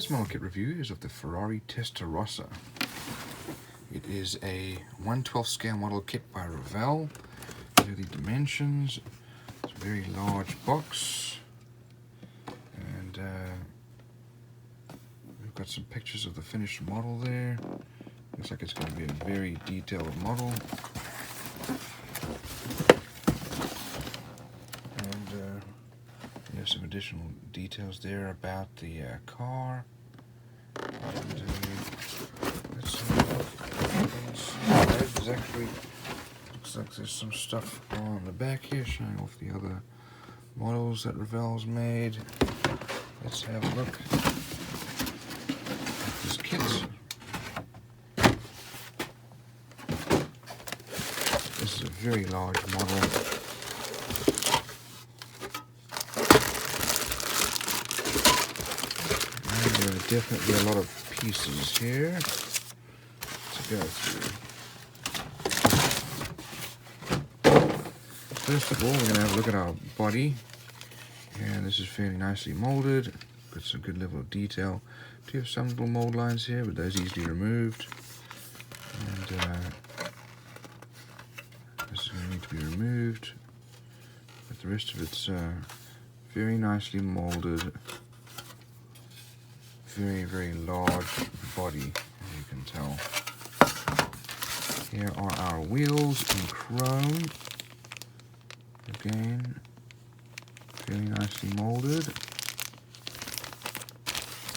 This model kit review is of the Ferrari Testarossa. It is a 1/12 scale model kit by Revell. These are the dimensions. It's a very large box. And we've got some pictures of the finished model there. Looks like it's going to be a very detailed model. And there's some additional details there about the car. And let's have a look inside. There's actually, looks like there's some stuff on the back here showing off the other models that Revell's made. Let's have a look at this kit. This is a very large model. And there are definitely a lot of pieces here to go through. First of all, we're going to have a look at our body. And this is fairly nicely molded. Got some good level of detail. Do have some little mold lines here, but those easily removed. And this is going to need to be removed. But the rest of it's very nicely molded. Very, very large body, as you can tell. Here are our wheels in chrome. Again, very nicely molded.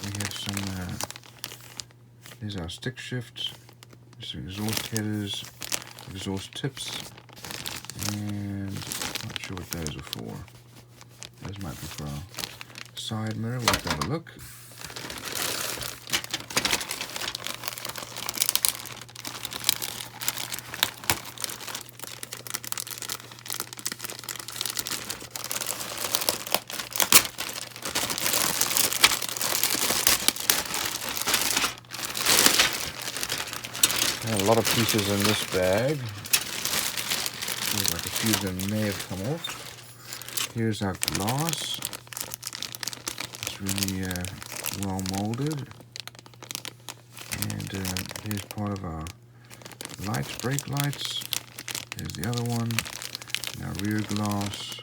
We have some, there's our stick shift, some exhaust headers, exhaust tips, and not sure what those are for. Those might be for our side mirror. We'll have a look. A lot of pieces in this bag. Seems like a few of them may have come off. Here's our glass. It's really well molded. And here's part of our lights, brake lights. Here's the other one. And our rear glass.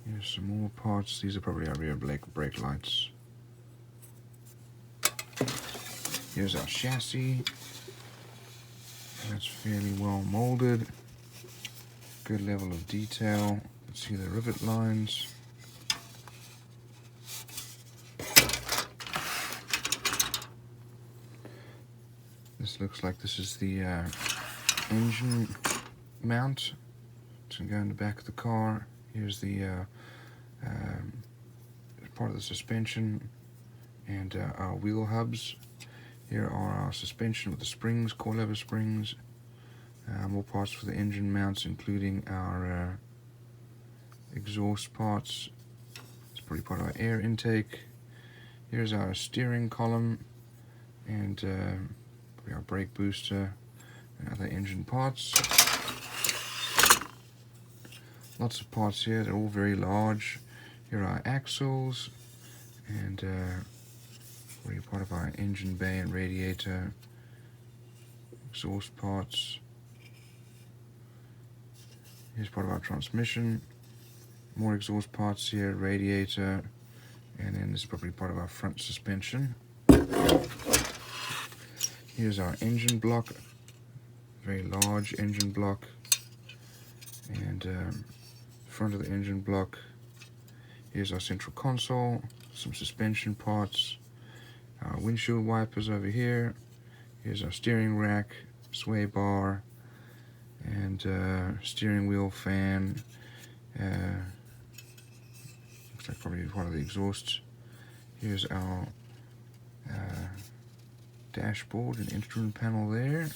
Here's some more parts. These are probably our rear brake lights. Here's our chassis. That's fairly well molded. Good level of detail. Let's see the rivet lines. This looks like this is the engine mount. It's going to go in the back of the car. Here's the part of the suspension and our wheel hubs. Here are our suspension with the springs, coilover springs. More parts for the engine mounts, including our exhaust parts. It's probably part of our air intake. Here's our steering column and our brake booster and other engine parts. Lots of parts here, they're all very large. Here are our axles and really part of our engine bay and radiator, exhaust parts. Here's part of our transmission, more exhaust parts here, radiator, and then this is probably part of our front suspension. Here's our engine block, very large engine block, and front of the engine block. Here's our central console, some suspension parts, our windshield wipers over here. Here's our steering rack, sway bar, and steering wheel fan. Looks like probably part of the exhaust. Here's our dashboard and instrument panel there.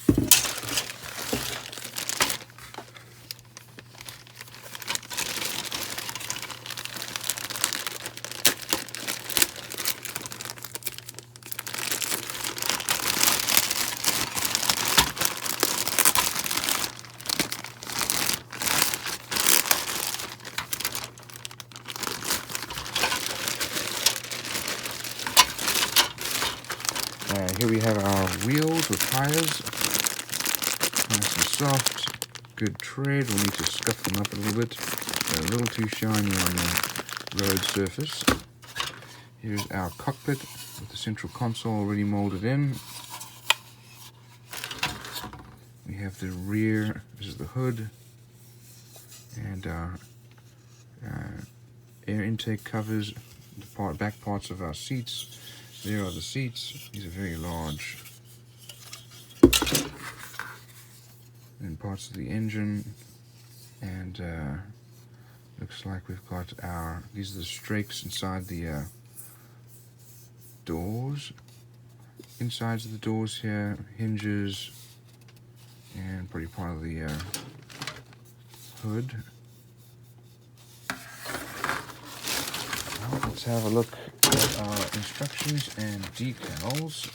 Here we have our wheels with tires. Nice and soft. Good tread. We'll need to scuff them up a little bit. They're a little too shiny on the road surface. Here's our cockpit with the central console already molded in. We have the rear, this is the hood, and our air intake covers, the back parts of our seats. There are the seats. These are very large. And parts of the engine, and looks like we've got these are the strakes inside the doors. Insides of the doors here, hinges, and pretty part of the hood. Let's have a look at our instructions and decals.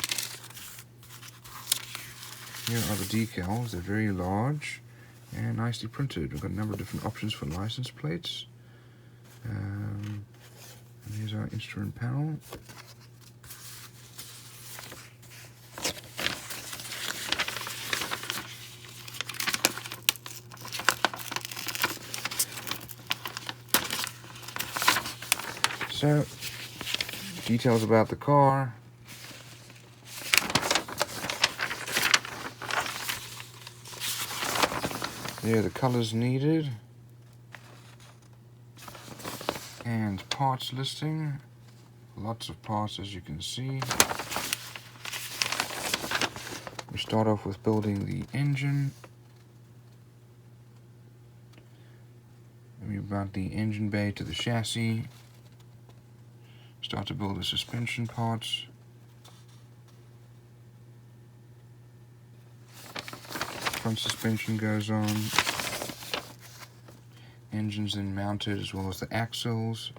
Here are the decals. They're very large and nicely printed. We've got a number of different options for license plates. And here's our instrument panel. So, details about the car. There are the colors needed. And parts listing. Lots of parts, as you can see. We start off with building the engine. We mount the engine bay to the chassis. Start to build the suspension parts. Front suspension goes on. Engine's then mounted, as well as the axles.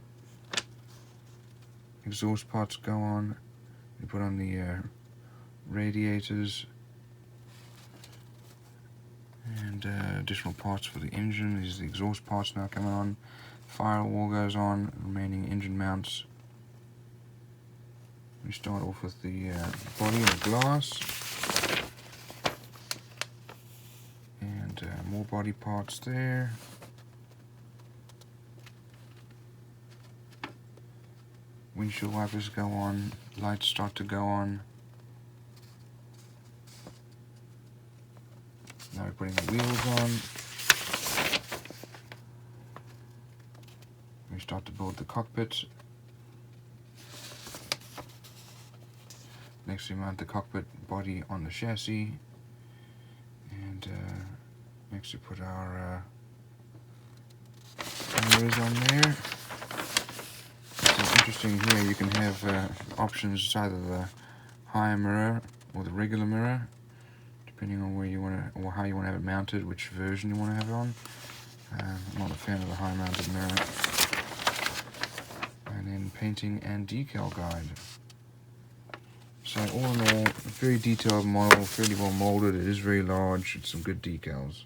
Exhaust parts go on. We put on the radiators. And additional parts for the engine. These are the exhaust parts now coming on. Firewall goes on. Remaining engine mounts. We start off with the body and the glass, and more body parts there. Windshield wipers go on, lights start to go on. Now we're putting the wheels on. We start to build the cockpit. Next, we mount the cockpit body on the chassis, and next we put our mirrors on there. It's interesting here. You can have options. It's either the high mirror or the regular mirror, depending on where you want to, or how you want to have it mounted, which version you want to have it on. I'm not a fan of the high mounted mirror. And then painting and decal guide. So all in all, a very detailed model, fairly well molded. It is very large. It's some good decals.